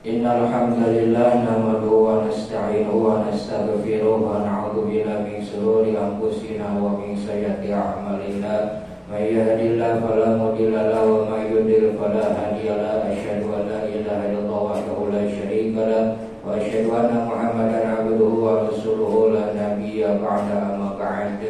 Innal hamdalillah nahmaduhu wa nasta'inuhu wa nastaghfiruh wa na'udzu billahi min shururi anfusina wa min sayyiati a'malina. May yahdihillahu fala mudilla lahu wa may yudlil fala hadiya lahu. Asyhadu an la ilaha illallah wahdahu la syarika lahu wa asyhadu anna Muhammadan 'abduhu wa rasuluhu la nabiyya ba'da, amma ba'd.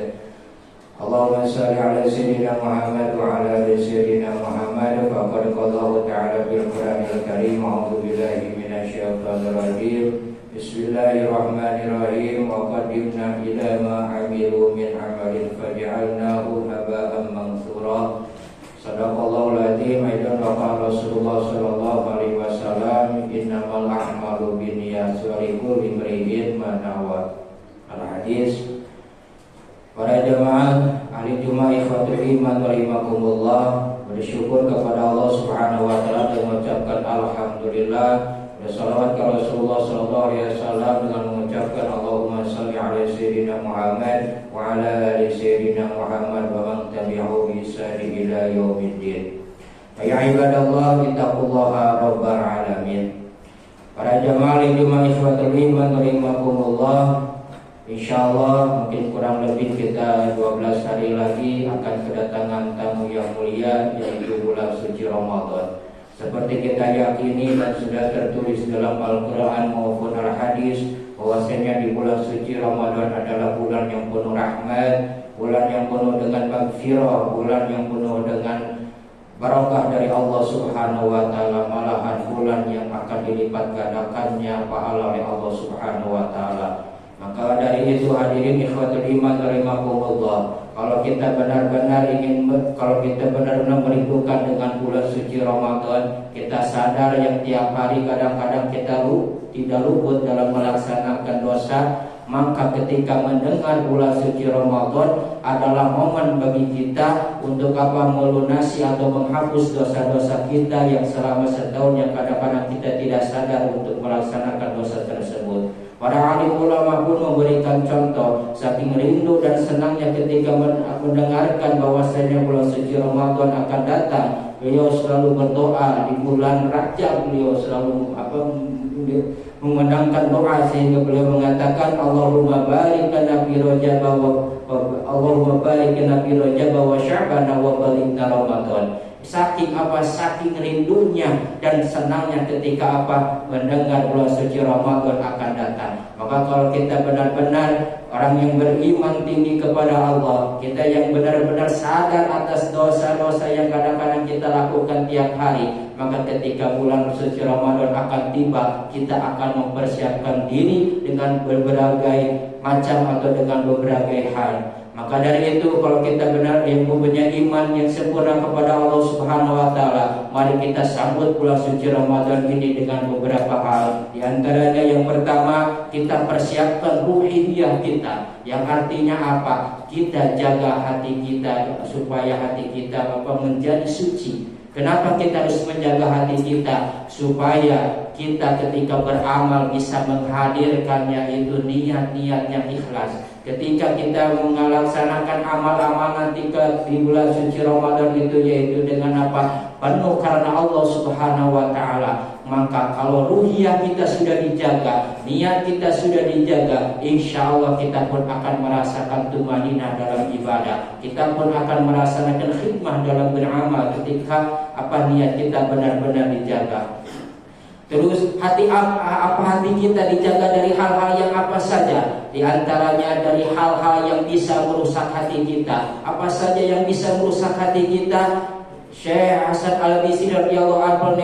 Allahumma shalli ala sayyidina Muhammad wa ala ali sayyidina Muhammad. Faqad qala Allah ta'ala bil Qur'anil Karim, a'udzu billahi minasyaitonir rajim. Bismillahirrahmanirrahim. Wa qadimna ila ma 'amilu min 'amalin faj'alnahu haba'an mansura. Shadaqallahul azim. Aidan wa qala Rasulullah sallallahu alaihi wasallam, innamal a'malu binniyati wa likulli imrin ma nawa. Al-hadis. Para jemaah ahli Jumat ikhwatul iman rahimakumullah, bersyukur kepada Allah Subhanahu wa taala dan mengucapkan alhamdulillah, bersalawat kepada Rasulullah sallallahu alaihi wasallam dengan mengucapkan Allahumma shalli ala sayyidina Muhammad wa ala ali sayyidina Muhammad wa man tabi'ahu bi ihsan ila yaumiddin. Ya ibadallah, ittaqullaha rabbal alamin. Para jemaah ahli Jumat ikhwatul iman rahimakumullah, insyaallah mungkin kurang lebih kita 12 hari lagi akan kedatangan tamu yang mulia, yaitu bulan suci Ramadan. Seperti kita yakini dan sudah tertulis dalam Al-Quran maupun Al-Hadis, bahwasanya di bulan suci Ramadan adalah bulan yang penuh rahmat, bulan yang penuh dengan maghfirah, bulan yang penuh dengan barakah dari Allah Subhanahu wa taala, malahan bulan yang akan dilipat gandakannya pahala oleh Allah Subhanahu wa taala. Maka dari itu hadirin ikhwatul iman rahimakumullah, kalau kita benar-benar merindukan dengan bulan suci Ramadan, kita sadar yang tiap hari kadang-kadang kita tidak luput dalam melaksanakan dosa, maka ketika mendengar bulan suci Ramadan adalah momen bagi kita untuk melunasi atau menghapus dosa-dosa kita yang selama setahun yang kadang-kadang kita tidak sadar untuk melaksanakan dosa tersebut. Para alim ulama pun memberikan contoh, saking rindu dan senangnya ketika mendengarkan bahwasanya bulan suci Ramadan akan datang, beliau selalu berdoa. Di bulan Rajab beliau selalu mengundangkan doa, sehingga beliau mengatakan Allahumma barik lana fi Rajab wa Sya'ban wa balighna Ramadan. Saking rindunya dan senangnya ketika mendengar bulan suci Ramadan akan datang. Maka kalau kita benar-benar orang yang beriman tinggi kepada Allah, kita yang benar-benar sadar atas dosa-dosa yang kadang-kadang kita lakukan tiap hari, maka ketika bulan suci Ramadan akan tiba, kita akan mempersiapkan diri dengan berbagai macam atau dengan beberapa hal. Maka dari itu, kalau kita benar yang mempunyai iman yang sempurna kepada Allah Subhanahu wa taala, mari kita sambut bulan suci Ramadan ini dengan beberapa hal. Di antaranya yang pertama, kita persiapkan ruhiyah kita. Yang artinya apa? Kita jaga hati kita supaya hati kita menjadi suci. Kenapa kita harus menjaga hati kita? Supaya kita ketika beramal bisa menghadirkannya itu niat-niat yang ikhlas. Ketika kita melaksanakan amal-amal nanti di bulan suci Ramadan itu, yaitu dengan penuh karena Allah Subhanahu wa taala, maka kalau ruhiyah kita sudah dijaga, niat kita sudah dijaga, insya Allah kita pun akan merasakan tumaninah dalam ibadah. Kita pun akan merasakan khidmah dalam beramal ketika niat kita benar-benar dijaga. Terus hati kita dijaga dari hal-hal yang apa saja. Di antaranya dari hal-hal yang bisa merusak hati kita. Apa saja yang bisa merusak hati kita? Syekh Hasan Al-Bisri radhiyallahu anhu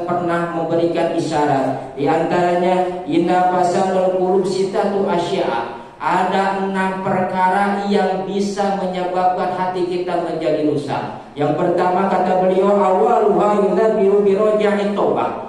pernah memberikan isyarat. Di antaranya inna fasadul qulub sitatu asya'. Ada 6 perkara yang bisa menyebabkan hati kita menjadi rusak. Yang pertama kata beliau, awaluha yudhabiru biroja'i taubah.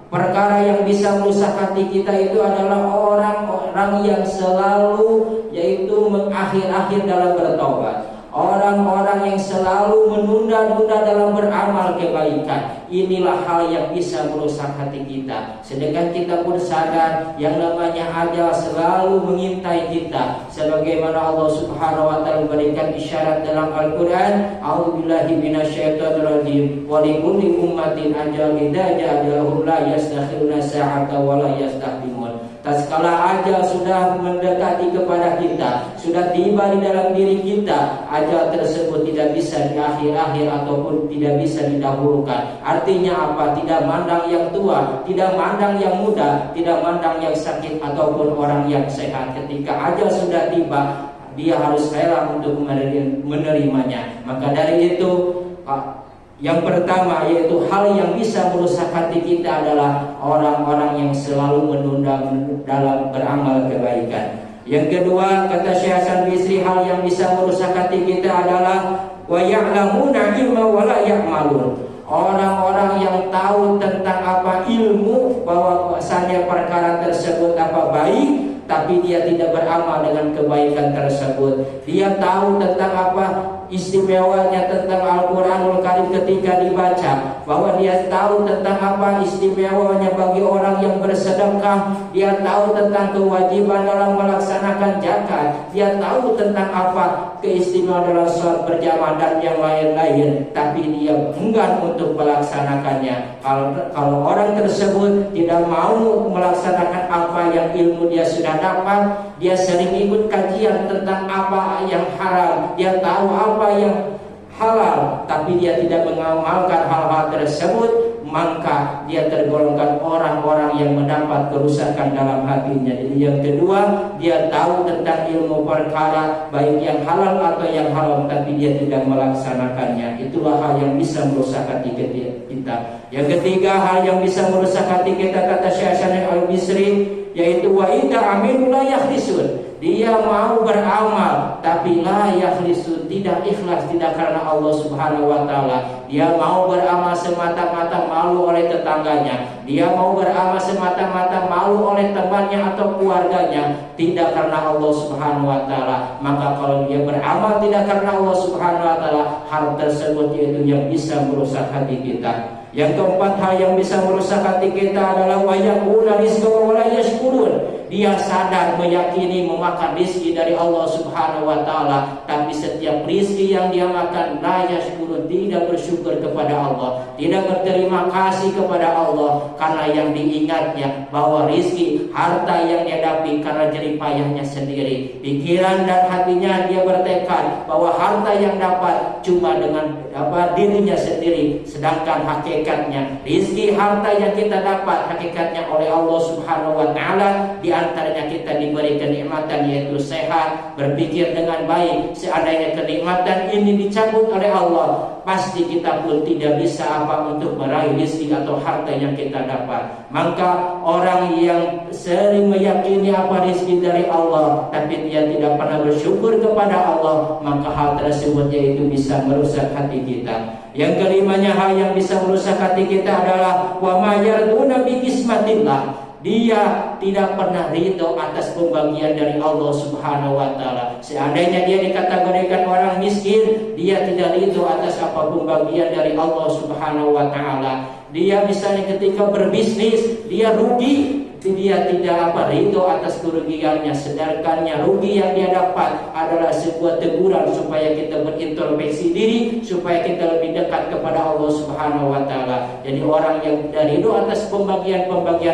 Perkara yang bisa merusak hati kita itu adalah orang-orang yang selalu yaitu mengakhir-akhir dalam bertobat. Orang-orang yang selalu menunda-nunda dalam beramal kebaikan, inilah hal yang bisa merusak hati kita. Sedangkan kita pun sadar yang namanya ajal selalu mengintai kita. Sebagaimana Allah Subhanahu wa taala memberikan isyarat dalam Al-Qur'an, "A'udzubillahi minasyaitonirrajim. Wa likulli ummatin ajalun idza ja'alahum la yastakhiruna sa'ata wa la yastaqdimun." Tatkala ajal sudah mendekati kepada kita, sudah tiba di dalam diri kita, ajal tersebut tidak bisa di akhir-akhir ataupun tidak bisa didahulukan. Artinya apa? Tidak mandang yang tua, tidak mandang yang muda, tidak mandang yang sakit ataupun orang yang sehat. Ketika ajal sudah tiba, dia harus rela untuk menerimanya. Maka dari itu, yang pertama yaitu hal yang bisa merusak hati kita adalah orang-orang yang selalu menunda dalam beramal kebaikan. Yang kedua, kata Syekh Hasan Bisri, hal yang bisa merusak hati kita adalah wa ya'lamuna ilma wa la ya'malun. Orang-orang yang tahu tentang apa ilmu, bahwa bahwasanya perkara tersebut apa baik, tapi dia tidak beramal dengan kebaikan tersebut. Dia tahu tentang apa istimewanya tentang Al-Quranul Karim ketika dibaca, bahwa dia tahu tentang apa istimewanya bagi orang yang bersedekah, dia tahu tentang kewajiban dalam melaksanakan zakat, dia tahu tentang apa keistimewaan dalam sholat berjamaah dan yang lain-lain, tapi dia enggan untuk melaksanakannya. Kalau orang tersebut tidak mau melaksanakan apa yang ilmu dia sudah dapat, dia sering ikut kajian tentang apa yang haram, dia tahu apa yang halal, tapi dia tidak mengamalkan hal-hal tersebut, maka dia tergolongkan orang-orang yang mendapat kerusakan dalam hatinya. Jadi yang kedua, dia tahu tentang ilmu perkara baik yang halal atau yang haram, tapi dia tidak melaksanakannya. Itulah hal yang bisa merusak hati kita. Yang ketiga, hal yang bisa merusak hati kita, kata Syekh Hasan Al-Bisri, yaitu wa idza amilu la yakhlisun. Dia mau beramal tapi la yakhlisun, tidak ikhlas, tidak karena Allah Subhanahu wa taala. Dia mau beramal semata-mata malu oleh tetangganya, dia mau beramal semata-mata malu oleh temannya atau keluarganya, tidak karena Allah Subhanahu wa taala. Maka kalau dia beramal tidak karena Allah Subhanahu wa taala, hal tersebut yaitu yang bisa merusak hati kita. Yang keempat, hal yang bisa merusak hati kita adalah wa yaqulu rizqa wa la yashkurun. Dia sadar meyakini memakan rizki dari Allah Subhanahu wa taala, tapi setiap rizki yang dia makan la yashkurun, tidak bersyukur kepada Allah, tidak berterima kasih kepada Allah, karena yang diingatnya bahwa rizki, harta yang dia dapat karena jerih payahnya sendiri. Pikiran dan hatinya dia bertekad bahwa harta yang dapat cuma dengan dirinya sendiri, sedangkan hakikatnya rizki harta yang kita dapat hakikatnya oleh Allah Subhanahu wa taala. Di antaranya kita diberi kenikmatan yaitu sehat, berpikir dengan baik. Seandainya kenikmatan ini dicabut oleh Allah, pasti kita pun tidak bisa untuk meraih rizki atau harta yang kita dapat. Maka orang yang sering meyakini rizki dari Allah, tapi dia tidak pernah bersyukur kepada Allah, maka hal tersebut yaitu bisa merusak hati kita. Yang kelimanya, hal yang bisa merusak hati kita adalah wa ma yarduna bi qismatillah. Dia tidak pernah ridho atas pembagian dari Allah Subhanahu wa taala. Seandainya dia dikategorikan orang miskin, dia tidak ridho atas apa pembagian dari Allah Subhanahu wa taala. Dia misalnya ketika berbisnis dia rugi, dia tidak ridho atas kerugiannya, sedangkan rugi yang dia dapat adalah sebuah teguran supaya kita berintrospeksi diri, supaya kita lebih dekat kepada Allah Subhanahu wa taala. Jadi orang yang tidak ridho atas pembagian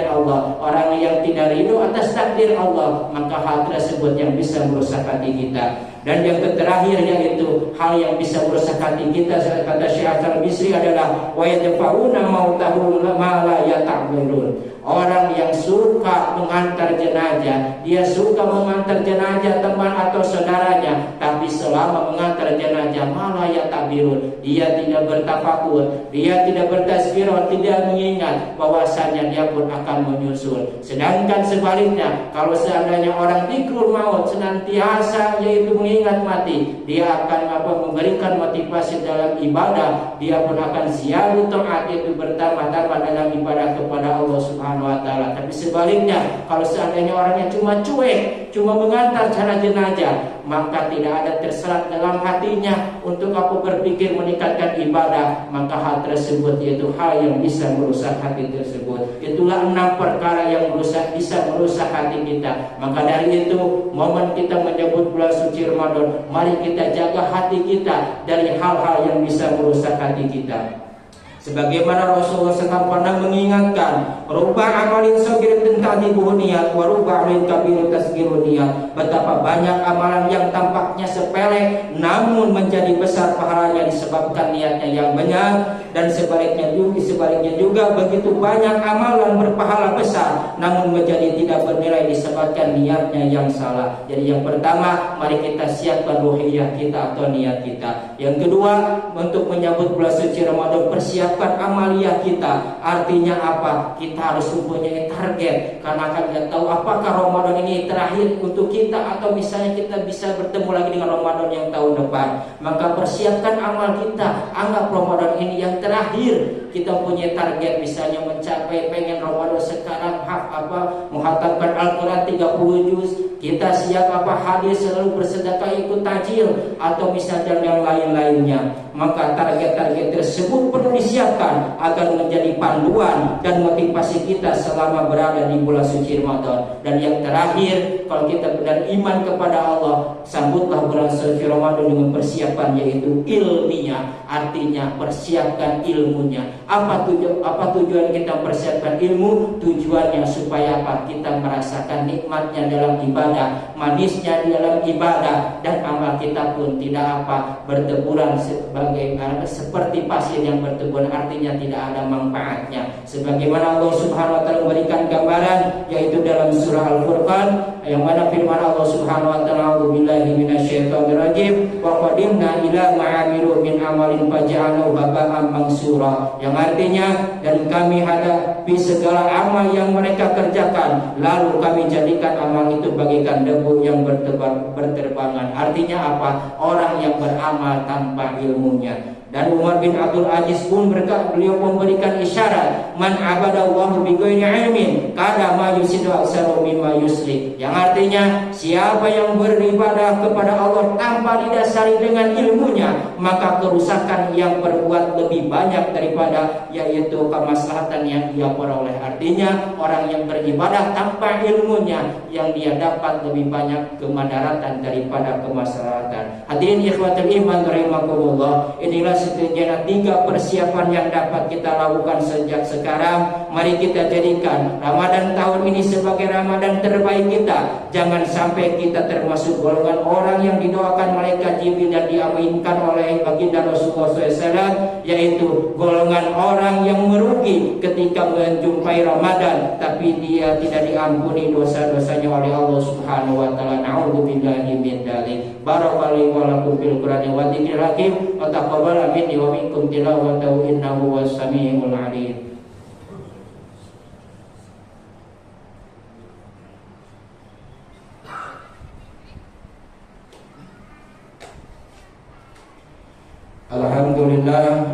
Allah, orang yang tidak ridho atas takdir Allah, maka hal tersebut yang bisa merusak hati kita. Dan yang terakhir yaitu hal yang bisa merusak hati kita, kata Syekh Hasan Bisri, adalah wa yadfa'una mautahu ma la yata'birun. Orang yang suka mengantar jenazah, dia suka mengantar jenazah teman atau saudaranya, tapi selama mengantar jenazah malah ya takbirun, dia tidak bertafakur, dia tidak bertasbih yasbiro, tidak mengingat bahwasanya dia pun akan menyusul. Sedangkan sebaliknya, kalau seandainya orang dzikrul maut senantiasa yaitu mengingat mati, dia akan memberikan motivasi dalam ibadah, dia pun akan ziyadu taat, itu bertambah-tambah dalam ibadah kepada Allah Subhanahu wa taala. Tapi sebaliknya, kalau seandainya orangnya cuma cuek, cuma mengantar cara jenazah, maka tidak ada terserat dalam hatinya untuk berpikir meningkatkan ibadah, maka hal tersebut yaitu hal yang bisa merusak hati tersebut. Itulah 6 perkara yang bisa merusak hati kita. Maka dari itu, momen kita menyebut bulan suci Ramadan, mari kita jaga hati kita dari hal-hal yang bisa merusak hati kita. Sebagaimana Rasulullah SAW pernah mengingatkan, rubba amalin sagirin tadibuhu niat wa rubba amalin kabirin tasgiru niat. Betapa banyak amalan yang tampaknya sepele namun menjadi besar pahalanya disebabkan niatnya yang benar, dan sebaliknya juga begitu banyak amalan berpahala besar namun menjadi tidak bernilai disebabkan niatnya yang salah. Jadi yang pertama, mari kita siapkan ruhiyah kita atau niat kita. Yang kedua, untuk menyambut bulan suci Ramadan, persiapkan amaliyah kita. Artinya apa? Kita harus mempunyai target, karena akan tidak tahu apakah Ramadan ini terakhir untuk kita atau misalnya kita bisa bertemu lagi dengan Ramadan yang tahun depan. Maka persiapkan amal kita, anggap Ramadan ini yang terakhir. Kita punya target misalnya mencapai pengen Ramadan sekarang menghatamkan Al-Quran 30 juz. Kita siap hadir selalu bersedekah, ikut tajil atau misalnya yang lain-lainnya. Maka target-target tersebut perlu disiapkan agar menjadi panduan dan motivasi kita selama berada di bulan suci Ramadan. Dan yang terakhir, kalau kita benar iman kepada Allah, sambutlah bulan suci Ramadan dengan persiapan yaitu ilmiah. Artinya persiapkan ilmunya. Apa tujuan kita persiapkan ilmu? Tujuannya supaya kita merasakan nikmatnya dalam ibadah, manisnya di dalam ibadah, dan amal kita pun tidak berteburan seperti pasir yang berteburan, artinya tidak ada manfaatnya. Sebagaimana Allah Subhanahu wa taala memberikan gambaran yaitu dalam surah Al-Furqan, yang mana firman Allah Subhanahu wa taala, "A'udzubillahi minasyaitonir rajim wa qadimna ila ma'amilu min amalin faj'alnahu haba'an mansura." Yang artinya, dan kami hadapi segala amal yang mereka kerjakan, lalu kami jadikan amal itu bagaikan debu yang berterbangan. Artinya orang yang beramal tanpa ilmunya. Dan Umar bin Abdul Aziz pun beliau memberikan isyarat, man abadallahu bighairi ilmin kada ma yusidu aksaru mimma yusli. Yang artinya, siapa yang beribadah kepada Allah tanpa didasari dengan ilmunya, maka kerusakan yang berbuat lebih banyak daripada yaitu kemaslahatan yang dia peroleh. Artinya, orang yang beribadah tanpa ilmunya, yang dia dapat lebih banyak kemadaratan daripada kemaslahatan. Hadirin ikhwatul iman rahimakumullah, inilah setidaknya 3 persiapan yang dapat kita lakukan sejak sekarang. Mari kita jadikan Ramadan tahun ini sebagai Ramadan terbaik kita. Jangan sampai kita termasuk golongan orang yang didoakan malaikat Jibril dan diaminkan oleh baginda Rasulullah SAW, yaitu golongan orang yang merugi ketika menjumpai Ramadan tapi dia tidak diampuni dosa-dosanya oleh Allah Subhanahu wa taala. Na'udzubillahi min dzalik. Barakallahu wa lakum fil Qur'ani wa dzikril hakim wa taqabbal minni wa minkum tilawatahu innahu was-sami'ul 'alim.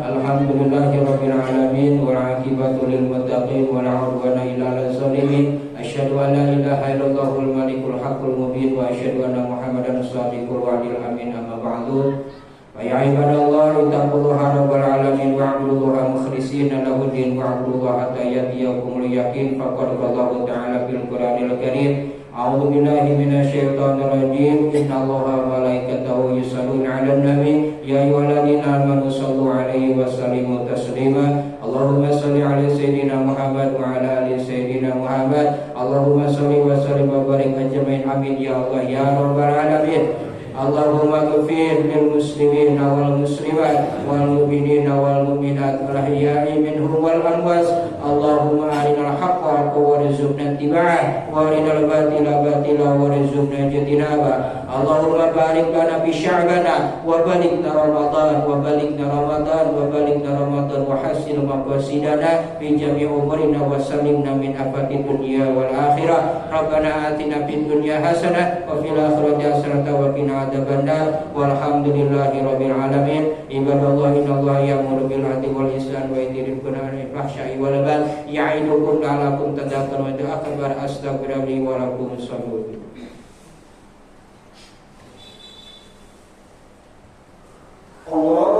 Alhamdulillahirabbil alamin wal 'aqibatu lil muttaqin wa la 'udwana illa 'alal zalimin. Asyhadu an la ilaha illallahul malikul haqqul mubin wa asyhadu anna Muhammadan shadiqul wa'dil amin. Amma ba'du. Wa ya ibadallah taqullaha rabbal alamin wa'budullaha mukhlishina lahu din wa'budullaha hatta yatiyakumul yaqin. Faqad qala ta'ala fil Qur'anil Karim, a'udzu billahi minasyaitonir rajim. Innallaha wa malaikatahu yusholluna 'alan nabi ya ayyuhalladzina amanu shallu 'alaihi wa sallimu taslima. Allahumma shalli 'ala sayyidina Muhammad wa 'ala ali sayyidina Muhammad. Allahumma shalli wa sallim wa barik ajmain. Amin ya Allah ya rabbal alamin. Allahumma ghfir lil muslimin wal muslimat wal mu'minin wal mu'minat al ahya'i minhum wal amwat. Allahumma arinal haqqa haqqan warzuqna ittiba'ah wa arinal batila batila warzuqna ijtinabah. Allahumma barik lana fi sya'bana wa balighna Ramadan wa balighna Ramadan wa balighna Ramadan wa hassin maqasidana fi jami' umurina wa sallimna min afati dunya wal akhirah. Rabbana atina fid dunya hasanah wa fil akhirati hasanah wa qina adzabannar. Walhamdulillahi rabbil alamin. Ibadallah innallaha ya'muru bil 'adli wal ihsan wa yanha 'anil fahsya'i wal munkar ya'idukum la'allakum tadhakkarun. Wa akbar astaghfirullahi wa lakum sallu. Allah